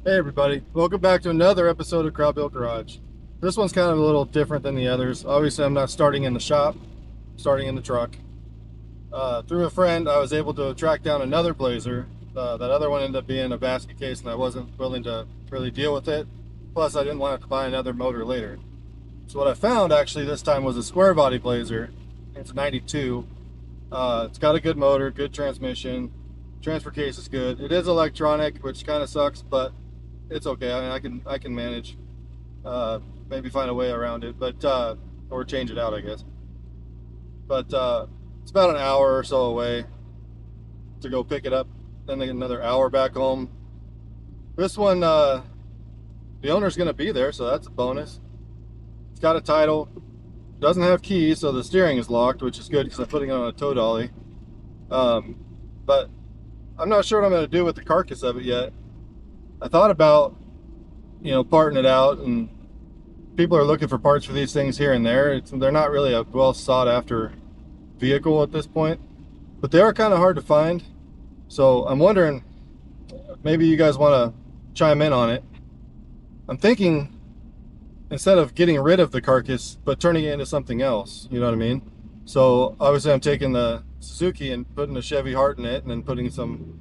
Hey everybody, welcome back to another episode of Crowd Built Garage. This one's kind of a little different than the others. Obviously, I'm not starting in the shop, I'm starting in the truck. Through a friend, I was able to track down another Blazer. That other one ended up being a basket case, and I wasn't willing to really deal with it. Plus, I didn't want to have to buy another motor later. So what I found actually this time was a square body Blazer. It's a 92. It's got a good motor, good transmission. Transfer case is good. It is electronic, which kind of sucks, but it's okay. I mean, I can manage. Uh, Maybe find a way around it, but or change it out, I guess. But it's about an hour or so away to go pick it up. Then another hour back home. This one, the owner's going to be there, so that's a bonus. It's got a title. Doesn't have keys, so the steering is locked, which is good because I'm putting it on a tow dolly. Um, but I'm not sure what I'm going to do with the carcass of it yet. I thought about, parting it out, and people are looking for parts for these things here and there. They're not really a well sought after vehicle at this point, but they are kind of hard to find. So I'm wondering, maybe you guys want to chime in on it. I'm thinking instead of getting rid of the carcass, but turning it into something else. You know what I mean? So obviously I'm taking the Suzuki and putting a Chevy Heart in it, and then putting some.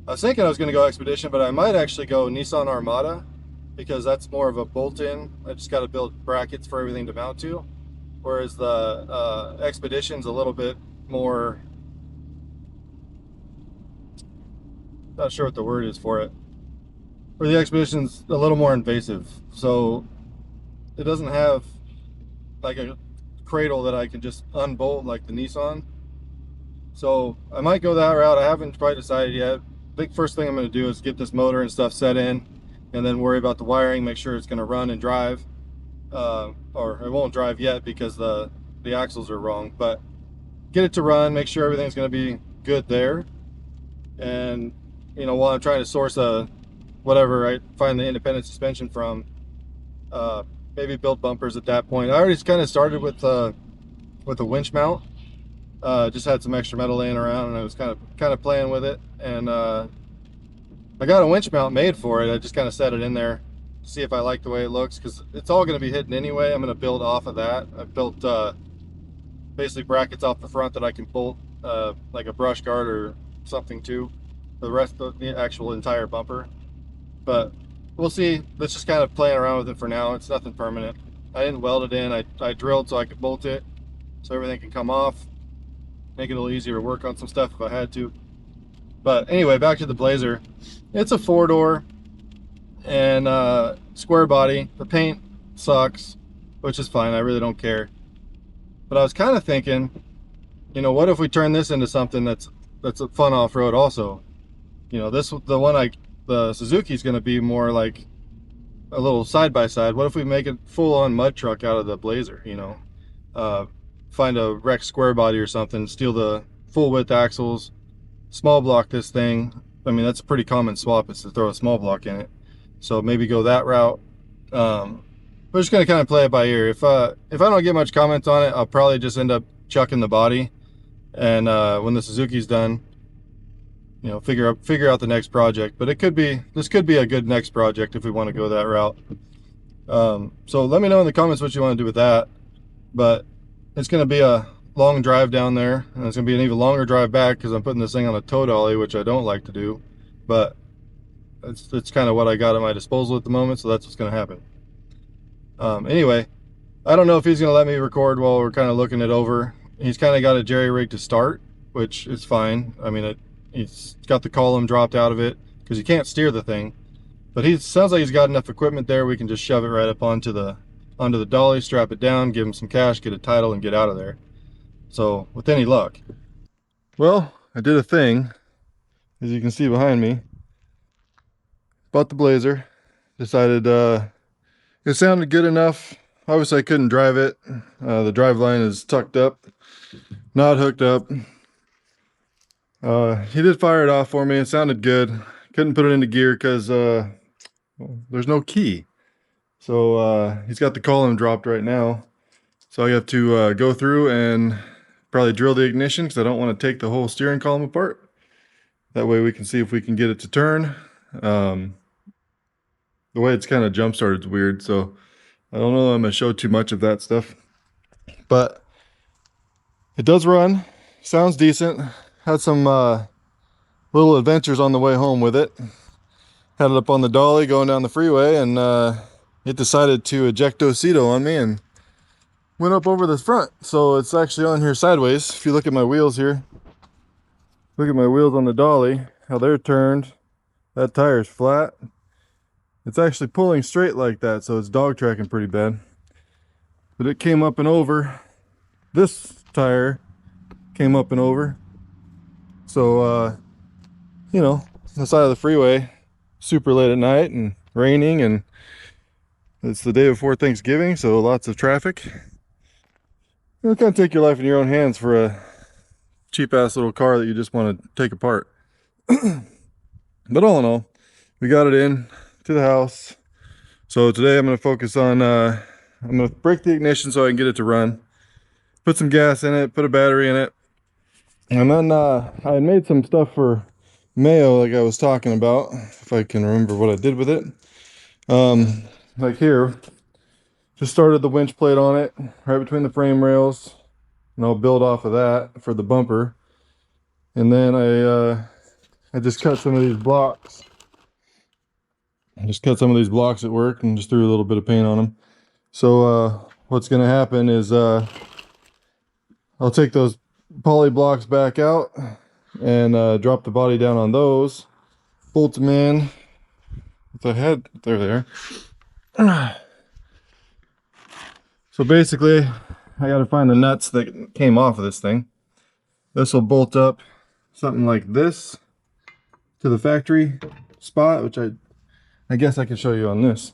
I was thinking I was going to go Expedition, but I might actually go Nissan Armada because that's more of a bolt-in. I just got to build brackets for everything to mount to. Whereas the Expedition's a little bit more, not sure what the word is for it. Or the Expedition's a little more invasive. So it doesn't have like a cradle that I can just unbolt like the Nissan. So I might go that route. I haven't quite decided yet. I think first thing I'm going to do is get this motor and stuff set in, and then worry about the wiring, make sure it's going to run and drive. Or it won't drive yet because the axles are wrong, but get it to run, make sure everything's going to be good there. And while I'm trying to source a whatever I find the independent suspension from, uh, maybe build bumpers at that point. I already kind of started with a winch mount. Just had some extra metal laying around, and I was kind of playing with it. And I got a winch mount made for it. I just kind of set it in there to see if I like the way it looks, because it's all going to be hidden anyway. I'm going to build off of that. I've built basically brackets off the front that I can bolt like a brush guard or something to the rest of the actual entire bumper. But we'll see. Let's just kind of playing around with it for now. It's nothing permanent. I didn't weld it in. I drilled so I could bolt it so everything can come off, make it a little easier to work on some stuff if I had to. But anyway, back to the Blazer. It's a four-door and square body. The paint sucks, which is fine. I really don't care. But I was kind of thinking, what if we turn this into something that's a fun off-road also? The Suzuki's going to be more like a little side-by-side. What if we make a full-on mud truck out of the Blazer? Uh, Find a wrecked square body or something, steal the full width axles, small block this thing. I mean, that's a pretty common swap, is to throw a small block in it. So maybe go that route. We're just gonna kind of play it by ear. If I don't get much comments on it, I'll probably just end up chucking the body, and when the Suzuki's done, figure out the next project. But this could be a good next project if we want to go that route. So let me know in the comments what you want to do with that. But it's going to be a long drive down there, and it's going to be an even longer drive back because I'm putting this thing on a tow dolly, which I don't like to do. But it's kind of what I got at my disposal at the moment, so that's what's going to happen. Anyway, I don't know if he's going to let me record while we're kind of looking it over. He's kind of got a jerry rig to start, which is fine. I mean, he's got the column dropped out of it because you can't steer the thing. But he sounds like he's got enough equipment there. We can just shove it right up onto the dolly, strap it down, give him some cash, get a title, and get out of there. So with any luck. Well, I did a thing, as you can see behind me. Bought the Blazer. Decided it sounded good enough. Obviously I couldn't drive it. The drive line is tucked up, not hooked up. He did fire it off for me. It sounded good. Couldn't put it into gear because there's no key. So he's got the column dropped right now. So I have to go through and probably drill the ignition because I don't want to take the whole steering column apart. That way we can see if we can get it to turn. the way it's kind of jump started is weird. So I don't know. I'm gonna show too much of that stuff, but it does run. Sounds decent. Had some little adventures on the way home with it. Had it up on the dolly going down the freeway, and it decided to ejectocito on me and went up over the front. So it's actually on here sideways. If you look at my wheels here, look at my wheels on the dolly, how they're turned. That tire's flat. It's actually pulling straight like that, so it's dog tracking pretty bad. But it came up and over. This tire came up and over. So, you know, the side of the freeway, super late at night and raining, and it's the day before Thanksgiving, so lots of traffic. You kind of take your life in your own hands for a cheap ass little car that you just want to take apart. But all in all, we got it in to the house. So today I'm going to focus on, I'm going to break the ignition so I can get it to run. Put some gas in it, put a battery in it. And then I had made some stuff for Mayo like I was talking about, if I can remember what I did with it. Like here, just started the winch plate on it, right between the frame rails. And I'll build off of that for the bumper. And then I just cut some of these blocks. I just cut some of these blocks at work and just threw a little bit of paint on them. So what's going to happen is I'll take those poly blocks back out and drop the body down on those, bolt them in with the head. There. So basically, I got to find the nuts that came off of this thing. This will bolt up something like this to the factory spot, which I guess I can show you on this.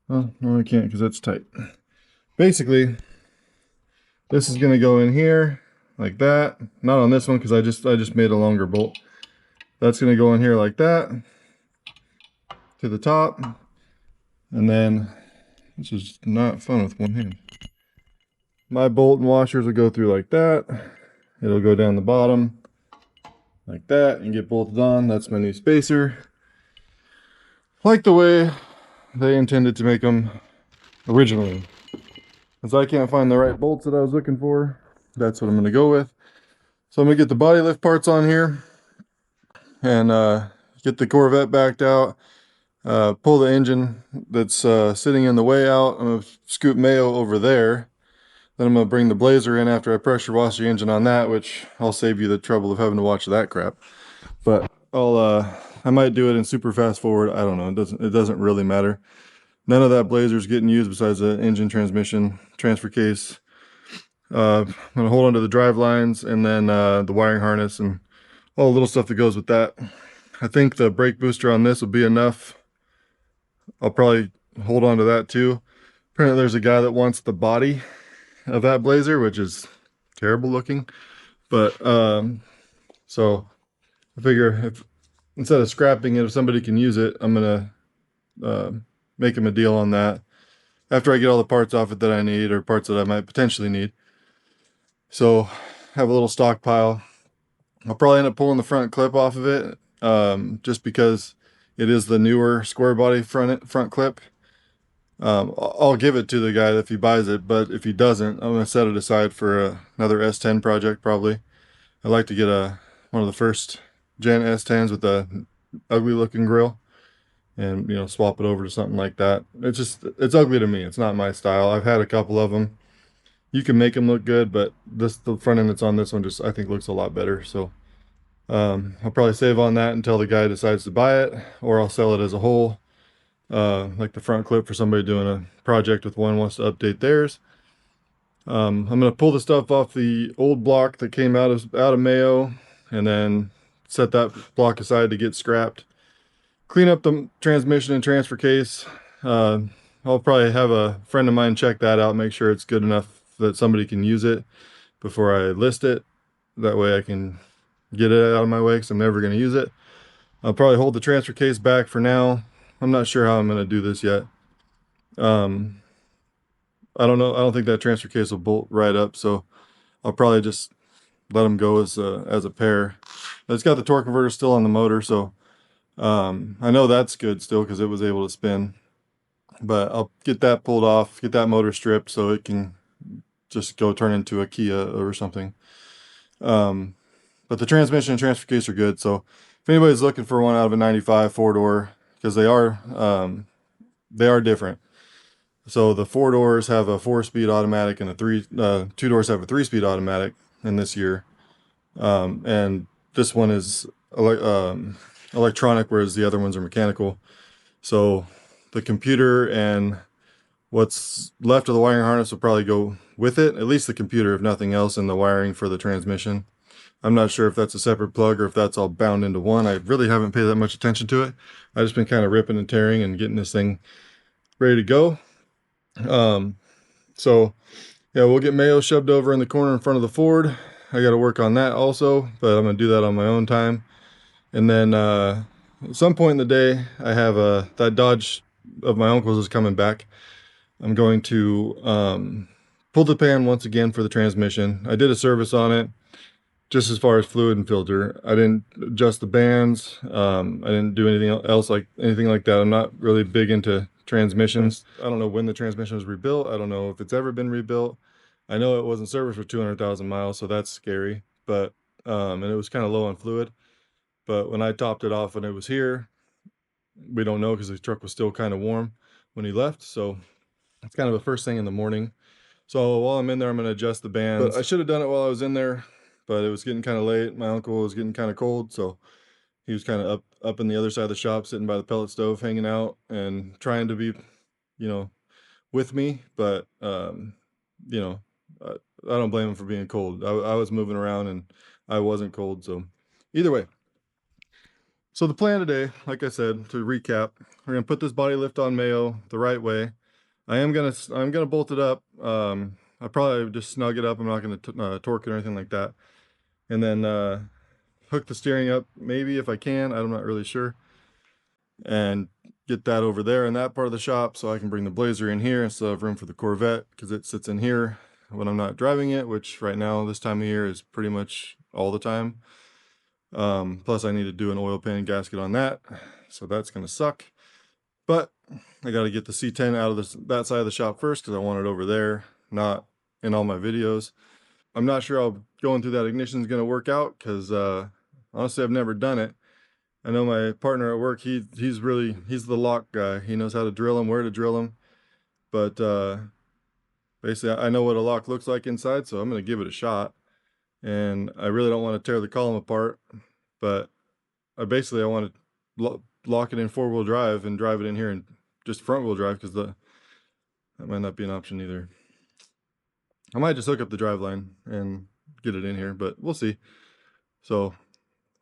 Well, no, I can't because that's tight. Basically, this is going to go in here like that. Not on this one because I just made a longer bolt. That's going to go in here like that to the top, and then this is not fun with one hand. My bolt and washers will go through like that. It'll go down the bottom like that and get bolted on. That's my new spacer. Like the way they intended to make them originally. As I can't find the right bolts that I was looking for, that's what I'm going to go with. So I'm going to get the body lift parts on here and get the Corvette backed out, pull the engine that's sitting in the way out. I'm going to scoot Mayo over there. Then I'm going to bring the Blazer in after I pressure wash the engine on that, which I'll save you the trouble of having to watch that crap. But I might do it in super fast forward. I don't know. It doesn't really matter. None of that Blazer's getting used besides the engine, transmission, transfer case. I'm going to hold onto the drive lines and then the wiring harness and all the little stuff that goes with that. I think the brake booster on this will be enough. I'll probably hold on to that too. Apparently there's a guy that wants the body of that Blazer, which is terrible looking. But so I figure if instead of scrapping it, if somebody can use it, I'm gonna make him a deal on that after I get all the parts off it that I need, or parts that I might potentially need. So have a little stockpile. I'll probably end up pulling the front clip off of it, just because it is the newer square body front clip. I'll give it to the guy if he buys it, but if he doesn't, I'm going to set it aside for another S10 project probably. I'd like to get one of the first gen S10s with a ugly looking grill and, you know, swap it over to something like that. It's ugly to me. It's not my style. I've had a couple of them. You can make them look good, but the front end that's on this one just, I think, looks a lot better. So I'll probably save on that until the guy decides to buy it, or I'll sell it as a whole. Like the front clip for somebody doing a project with one wants to update theirs. I'm going to pull the stuff off the old block that came out of Mayo, and then set that block aside to get scrapped. Clean up the transmission and transfer case. I'll probably have a friend of mine check that out, make sure it's good enough that somebody can use it before I list it. That way I can get it out of my way because I'm never going to use it. I'll probably hold the transfer case back for now. I'm not sure how I'm going to do this yet. I don't know. I don't think that transfer case will bolt right up, so I'll probably just let them go as a pair. But it's got the torque converter still on the motor, so I know that's good still because it was able to spin. But I'll get that pulled off, get that motor stripped so it can just go turn into a Kia or something. But the transmission and transfer case are good. So if anybody's looking for one out of a 95 four-door, because they are different. So the four doors have a 4-speed automatic and two doors have a 3-speed automatic in this year. And this one is electronic, whereas the other ones are mechanical. So the computer and what's left of the wiring harness will probably go with it, at least the computer, if nothing else, and the wiring for the transmission. I'm not sure if that's a separate plug or if that's all bound into one. I really haven't paid that much attention to it. I've just been kind of ripping and tearing and getting this thing ready to go. So yeah, we'll get Mayo shoved over in the corner in front of the Ford. I got to work on that also, but I'm going to do that on my own time. And then at some point in the day, I have that Dodge of my uncle's is coming back. I'm going to pull the pan once again for the transmission. I did a service on it, just as far as fluid and filter. I didn't adjust the bands. I didn't do anything else like anything like that. I'm not really big into transmissions. I don't know when the transmission was rebuilt. I don't know if it's ever been rebuilt. I know it wasn't serviced for 200,000 miles, so that's scary. But and it was kind of low on fluid. But when I topped it off when it was here, we don't know because the truck was still kind of warm when he left. So it's kind of the first thing in the morning. So while I'm in there, I'm going to adjust the bands. But I should have done it while I was in there, but it was getting kind of late. My uncle was getting kind of cold, so he was kind of up in the other side of the shop, sitting by the pellet stove, hanging out and trying to be, with me. But I don't blame him for being cold. I was moving around and I wasn't cold. So either way. So the plan today, like I said, to recap, we're gonna put this body lift on Mayo the right way. I'm gonna bolt it up. I probably just snug it up. I'm not gonna torque it or anything like that. And then hook the steering up, maybe if I can. I'm not really sure. And get that over there in that part of the shop, so I can bring the Blazer in here instead of room for the Corvette, because it sits in here when I'm not driving it, which right now this time of year is pretty much all the time. Plus I need to do an oil pan gasket on that, so that's gonna suck. But I got to get the C10 out of that side of the shop first because I want it over there, not in all my videos. I'm not sure how going through that ignition is going to work out because honestly, I've never done it. I know my partner at work, he's the lock guy. He knows how to drill them, where to drill them. But basically, I know what a lock looks like inside, so I'm going to give it a shot. And I really don't want to tear the column apart, but I want to lock it in 4-wheel drive and drive it in here and just front wheel drive, because that might not be an option either. I might just hook up the drive line and get it in here, but we'll see. So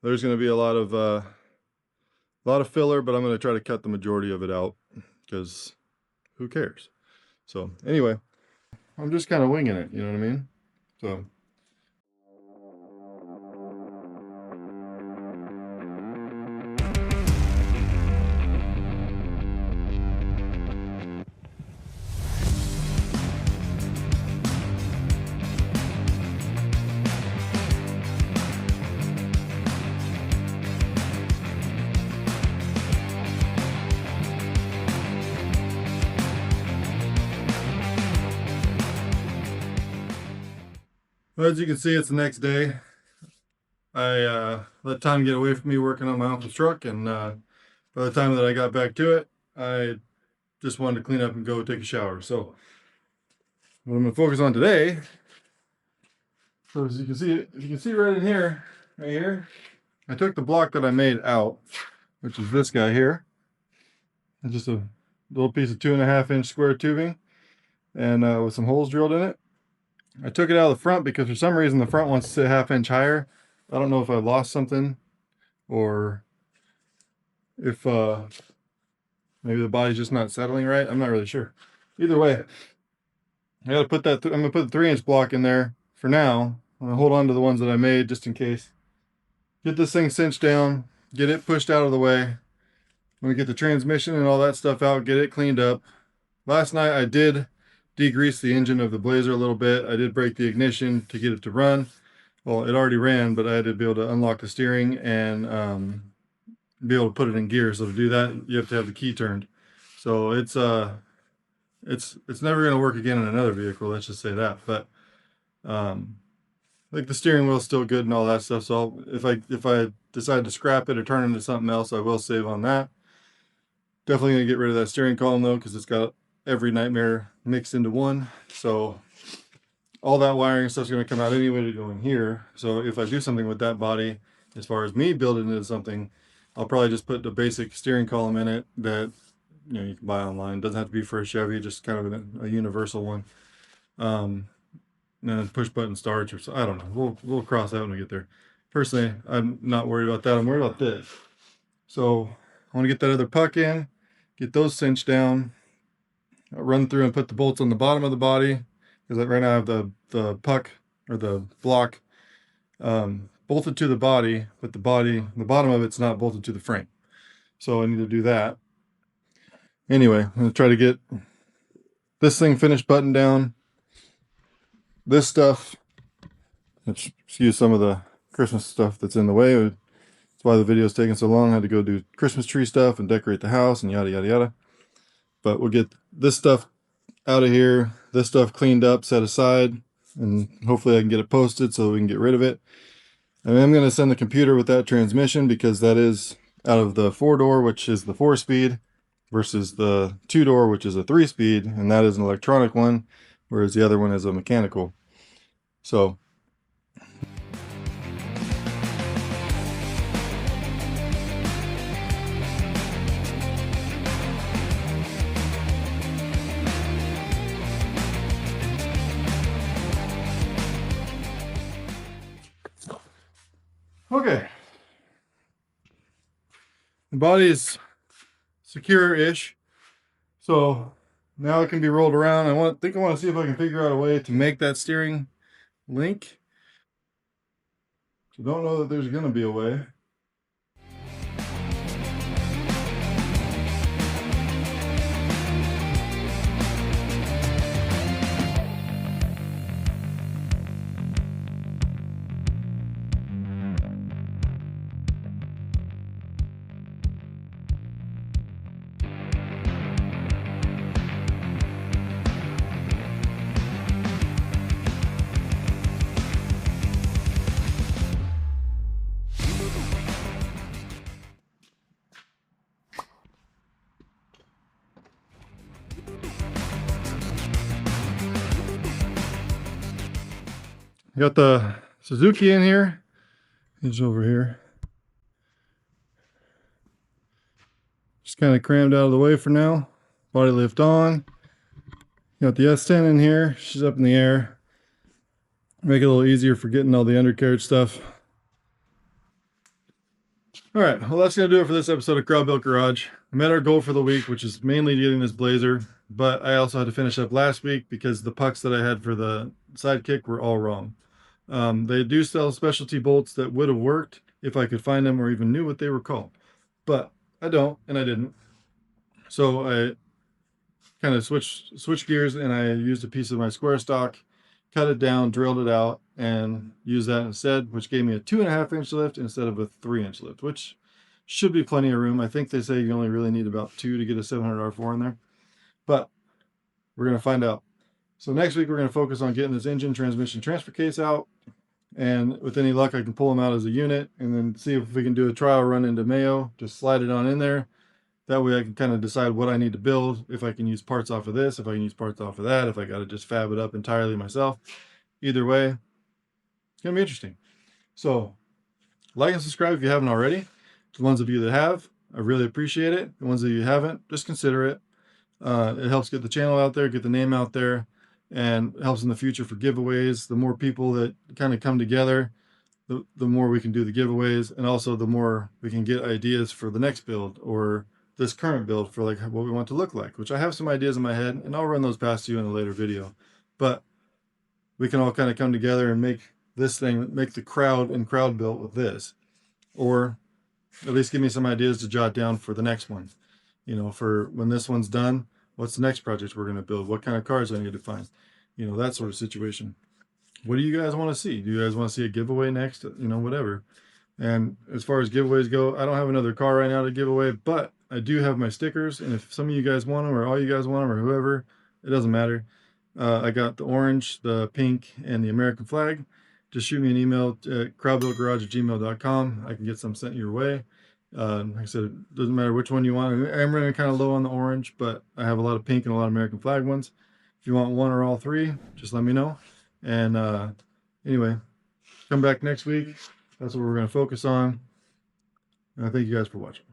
there's going to be a lot of filler, but I'm going to try to cut the majority of it out because who cares? So anyway, I'm just kind of winging it, you know what I mean? So well, as you can see, it's the next day. I let time get away from me working on my uncle's truck, and by the time that I got back to it, I just wanted to clean up and go take a shower. So what I'm going to focus on today, so as you can see, if you can see right in here, right here, I took the block that I made out, which is this guy here. It's just a little piece of 2.5-inch square tubing, and with some holes drilled in it. I took it out of the front because for some reason the front wants to sit 1/2 inch higher. I don't know if I lost something or if maybe the body's just not settling right. I'm not really sure. Either way, I got to put that. I'm gonna put the 3-inch block in there for now. I'm gonna hold on to the ones that I made just in case. Get this thing cinched down, get it pushed out of the way. I'm gonna get the transmission and all that stuff out, get it cleaned up. Last night I did degrease the engine of the Blazer a little bit. I did break the ignition to get it to run. Well, it already ran, but I had to be able to unlock the steering and be able to put it in gear. So to do that, you have to have the key turned. So it's never going to work again in another vehicle. Let's just say that. But like the steering wheel's still good and all that stuff. So if I decide to scrap it or turn it into something else, I will save on that. Definitely gonna get rid of that steering column though, because it's got every nightmare mixed into one. So all that wiring stuff's gonna come out anyway to go in here. So if I do something with that body, as far as me building it into something, I'll probably just put the basic steering column in it that you can buy online. Doesn't have to be for a Chevy, just kind of a universal one. And then push button starts or so. I don't know. We'll cross that when we get there. Personally, I'm not worried about that. I'm worried about this. So I want to get that other puck in, get those cinched down, run through and put the bolts on the bottom of the body, because right now I have the puck or the block bolted to the body, but the bottom of it's not bolted to the frame. So I need to do that. Anyway, I'm gonna try to get this thing finished, buttoned down. This stuff, excuse some of the Christmas stuff that's in the way. That's why the video's taking so long. I had to go do Christmas tree stuff and decorate the house and yada yada yada. But we'll get this stuff out of here, this stuff cleaned up, set aside, and hopefully I can get it posted so we can get rid of it. And I'm going to send the computer with that transmission, because that is out of the 4-door, which is the 4-speed, versus the 2-door, which is a 3-speed, and that is an electronic one, whereas the other one is a mechanical. So okay, the body is secure-ish, so now it can be rolled around. I want to see if I can figure out a way to make that steering link. So don't know that there's going to be a way. I got the Suzuki in here. He's over here. Just kind of crammed out of the way for now. Body lift on. Got the S10 in here. She's up in the air. Make it a little easier for getting all the undercarriage stuff. All right, well, that's going to do it for this episode of Crowd Built Garage. I met our goal for the week, which is mainly getting this Blazer, but I also had to finish up last week because the pucks that I had for the Sidekick were all wrong. They do sell specialty bolts that would have worked if I could find them or even knew what they were called, but I don't, and I didn't. So I kind of switched gears, and I used a piece of my square stock, cut it down, drilled it out, and used that instead, which gave me a 2.5-inch lift instead of a 3-inch lift, which should be plenty of room. I think they say you only really need about 2 to get a 700 R4 in there, but we're going to find out. So next week, we're going to focus on getting this engine, transmission, transfer case out, and with any luck, I can pull them out as a unit and then see if we can do a trial run into Mayo, just slide it on in there. That way I can kind of decide what I need to build, if I can use parts off of this, if I can use parts off of that, if I got to just fab it up entirely myself. Either way, it's going to be interesting. So like and subscribe if you haven't already. The ones of you that have, I really appreciate it. The ones of you who haven't, just consider it. It helps get the channel out there, get the name out there, and helps in the future for giveaways. The more people that kind of come together, the more we can do the giveaways, and also the more we can get ideas for the next build or this current build for like what we want to look like, which I have some ideas in my head, and I'll run those past you in a later video. But we can all kind of come together and make this thing, make the crowd built with this, or at least give me some ideas to jot down for the next one. You know, for when this one's done, what's the next project we're going to build? What kind of cars I need to find? You know, that sort of situation. what do you guys want to see? Do you guys want to see a giveaway next? You know, whatever. And as far as giveaways go, I don't have another car right now to give away, but I do have my stickers. And if some of you guys want them, or all you guys want them, or whoever, it doesn't matter. I got the orange, the pink, and the American flag. Just shoot me an email at crowdbuiltgarage@gmail.com. I can get some sent your way. Like I said, it doesn't matter which one you want. I'm running kind of low on the orange, but I have a lot of pink and a lot of American flag ones. If you want one or all three, just let me know. And anyway, come back next week. That's what we're going to focus on. And I thank you guys for watching.